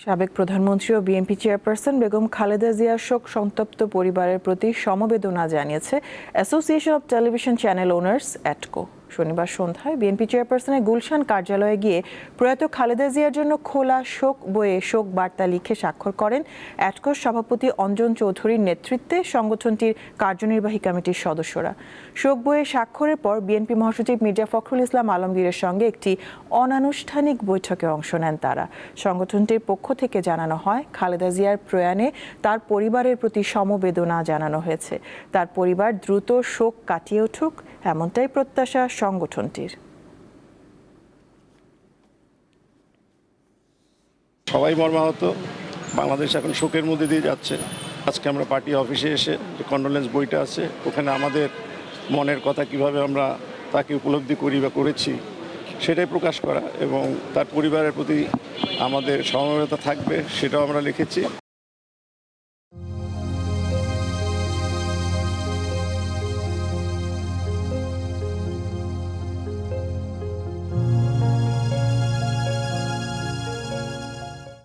সাবেক প্রধানমন্ত্রী ও BNP chairperson Begum Khaleda জিয়ার শোক সন্তপ্ত পরিবারের প্রতি সমবেদনা জানিয়েছে association of television channel owners অ্যাটকো। শনিবার সন্ধ্যায় বিএনপি চেয়ারপারসনের গুলশান কার্যালয়ে গিয়ে প্রয়াত খালেদা জিয়ার জন্য খোলা শোক বইয়ে শোক বার্তা লিখে স্বাক্ষর করেন অ্যাটকোর সভাপতি অঞ্জন চৌধুরীর নেতৃত্বে সংগঠনটির কার্যনির্বাহী কমিটির সদস্যরা। শোক বইয়ে স্বাক্ষরের পর বিএনপি মহাসচিব মির্জা ফখরুল ইসলাম আলমগীরের সঙ্গে একটি অনানুষ্ঠানিক বৈঠকে অংশ নেন তারা। সংগঠনটির পক্ষ থেকে জানানো হয়, খালেদা জিয়ার প্রয়াণে তার পরিবারের প্রতি সমবেদনা জানানো হয়েছে। তার পরিবার দ্রুত শোক কাটিয়ে উঠুক, এমনটাই প্রত্যাশা সংগঠনটির। সবাই মর্মাহত। বাংলাদেশ এখন শোকের মধ্যে দিয়ে যাচ্ছে। আজকে আমরা পার্টি অফিসে এসে যে কন্ডোলেন্স বইটা আছে, ওখানে আমাদের মনের কথা কিভাবে আমরা তাকে উপলব্ধি করি বা করেছি সেটাই প্রকাশ করা, এবং তার পরিবারের প্রতি আমাদের সমবেদনা থাকবে সেটাও আমরা লিখেছি।